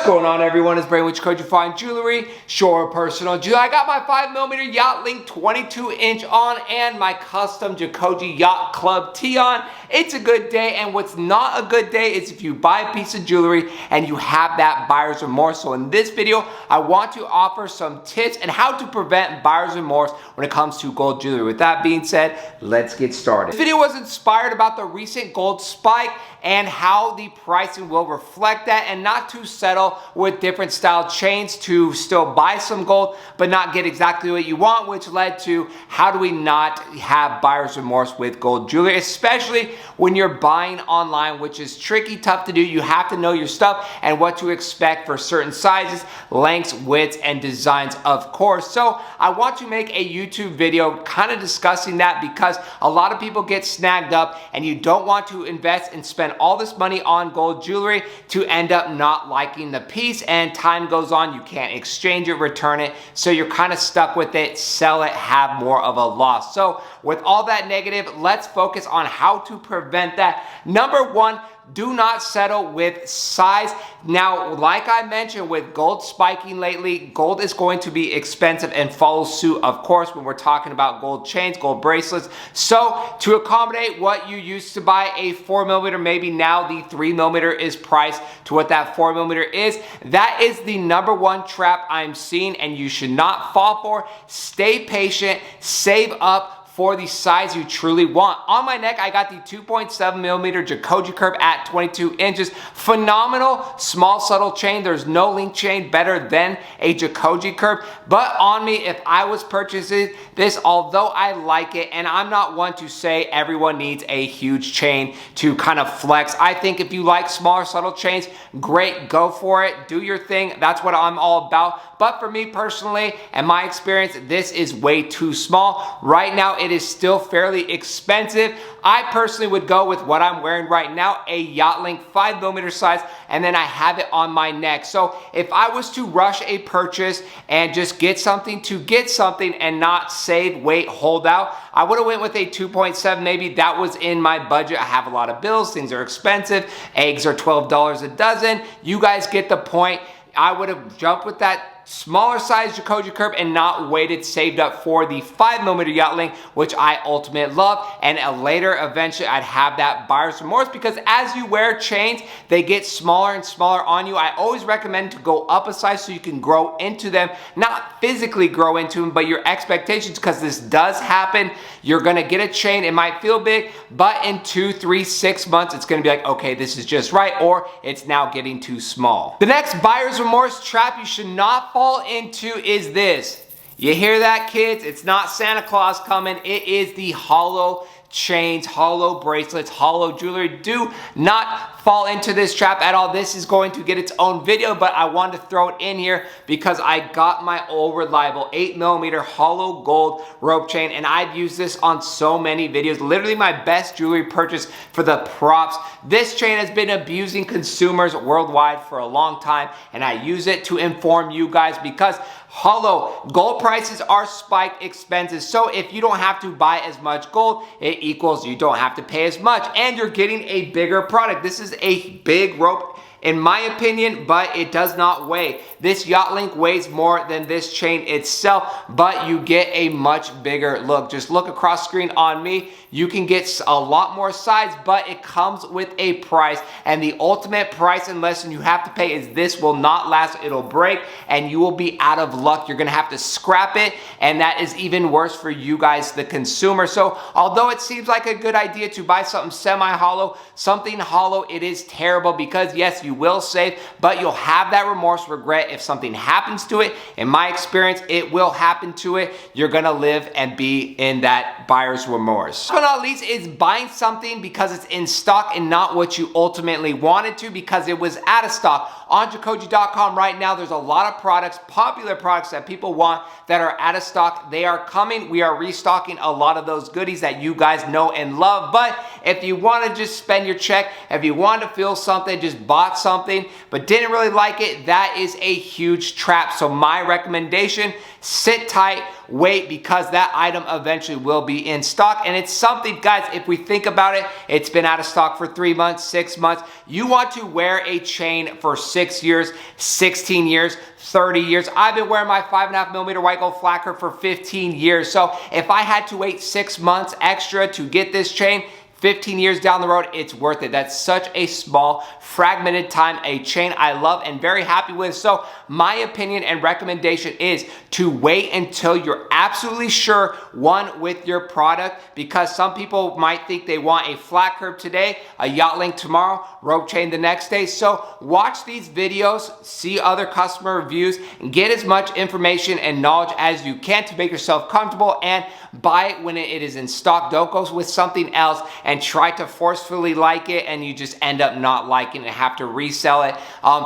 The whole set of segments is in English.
going on, everyone? It's Brain with Jacoji Fine Jewelry, Shore Personal Jewelry. I got my 5mm Yacht Link 22-inch on and my custom Jacoji Yacht Club tee on. It's a good day, and what's not a good day is if you buy a piece of jewelry and you have that buyer's remorse. So in this video, I want to offer some tips and how to prevent buyer's remorse when it comes to gold jewelry. With that being said, let's get started. This video was inspired about the recent gold spike and how the pricing will reflect that, and not to settle with different style chains to still buy some gold but not get exactly what you want, which led to how do we not have buyer's remorse with gold jewelry, especially when you're buying online, which is tricky, tough to do. You have to know your stuff and what to expect for certain sizes, lengths, widths, and designs, of course. So I want to make a YouTube video kind of discussing that, because a lot of people get snagged up and you don't want to invest and spend all this money on gold jewelry to end up not liking the piece, and time goes on, you can't exchange it, return it, so you're kind of stuck with it, sell it, have more of a loss. So with all that negative, let's focus on how to prevent that. Number one, do not settle with size. Now, like I mentioned, with gold spiking lately, gold is going to be expensive and follow suit, of course, when we're talking about gold chains, gold bracelets. So to accommodate what you used to buy a 4mm, maybe now the 3mm is priced to what that 4mm is. That is the number one trap I'm seeing, and you should not fall for. Stay patient, save up for the size you truly want. On my neck, I got the 2.7mm Jacoji curve at 22 inches. Phenomenal, small, subtle chain. There's no link chain better than a Jacoji curve. But on me, if I was purchasing this, although I like it, and I'm not one to say everyone needs a huge chain to kind of flex. I think if you like smaller, subtle chains, great, go for it. Do your thing. That's what I'm all about. But for me personally, and my experience, this is way too small. Right now, it is still fairly expensive. I personally would go with what I'm wearing right now, a Yacht Link 5mm size, and then I have it on my neck. So if I was to rush a purchase and just get something to get something and not save, wait, hold out, I would have went with a 2.7. Maybe that was in my budget. I have a lot of bills, things are expensive, eggs are $12 a dozen. You guys get the point. I would have jumped with that smaller size Jacoji curve and not waited, saved up for the 5mm Yacht Link, which I ultimately love. And later, eventually, I'd have that buyer's remorse, because as you wear chains, they get smaller and smaller on you. I always recommend to go up a size so you can grow into them, not physically grow into them, but your expectations, because this does happen. You're gonna get a chain, it might feel big, but in 2, 3, 6 months, it's gonna be like, okay, this is just right, or it's now getting too small. The next buyer's remorse trap you should not fall into is this. You hear that, kids? It's not Santa Claus coming. It is the hollow chains, hollow bracelets, hollow jewelry. Do not fall into this trap at all. This is going to get its own video, but I wanted to throw it in here because I got my old reliable 8mm hollow gold rope chain, and I've used this on so many videos. Literally my best jewelry purchase for the props. This chain has been abusing consumers worldwide for a long time, and I use it to inform you guys, because hollow gold prices are spiked expenses. So if you don't have to buy as much gold, it equals you don't have to pay as much, and you're getting a bigger product. This is a big rope in my opinion, but it does not weigh. This Yacht Link weighs more than this chain itself, but you get a much bigger look. Just look across screen on me. You can get a lot more size, but it comes with a price, and the ultimate price and lesson you have to pay is this will not last. It'll break and you will be out of luck. You're gonna have to scrap it, and that is even worse for you guys, the consumer. So although it seems like a good idea to buy something semi-hollow, something hollow, it is terrible, because yes, you will save, but you'll have that remorse, regret if something happens to it. In my experience, it will happen to it. You're gonna live and be in that buyer's remorse. Last but not least is buying something because it's in stock and not what you ultimately wanted to, because it was out of stock. On Jacoji.com right now, there's a lot of products, popular products that people want that are out of stock. They are coming. We are restocking a lot of those goodies that you guys know and love. But if you want to just spend your check, if you want to feel something, just bought bought something but didn't really like it, that is a huge trap. So my recommendation, sit tight, wait, because that item eventually will be in stock. And it's something, guys, if we think about it, it's been out of stock for 3 months, 6 months. You want to wear a chain for 6 years, 16 years, 30 years. I've been wearing my 5.5mm white gold flat curve for 15 years. So if I had to wait 6 months extra to get this chain, 15 years down the road, it's worth it. That's such a small, fragmented time, a chain I love and very happy with. So my opinion and recommendation is to wait until you're absolutely sure, one, with your product, because some people might think they want a flat curve today, a yacht link tomorrow, rope chain the next day. So watch these videos, see other customer reviews, and get as much information and knowledge as you can to make yourself comfortable, and buy it when it is in stock. Don't go with something else and try to forcefully like it and you just end up not liking it and have to resell it.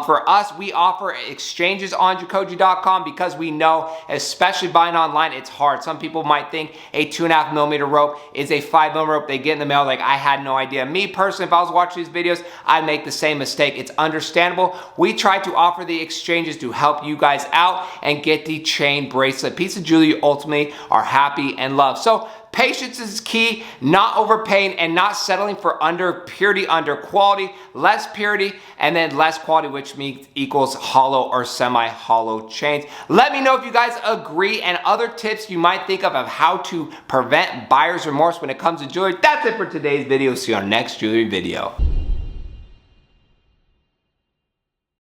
For us, we offer exchanges on Jacoji.com because we know, especially buying online, it's hard. Some people might think a 2.5mm rope is a 5mm rope they get in the mail. Like, I had no idea. Me personally, if I was watching these videos, I'd make the same mistake. It's understandable. We try to offer the exchanges to help you guys out and get the chain, bracelet, piece of jewelry you ultimately are happy and love. So patience is key, not overpaying and not settling for under purity, under quality, less purity, and then less quality, which means equals hollow or semi-hollow chains. Let me know if you guys agree and other tips you might think of how to prevent buyer's remorse when it comes to jewelry. That's it for today's video. See you on our next jewelry video.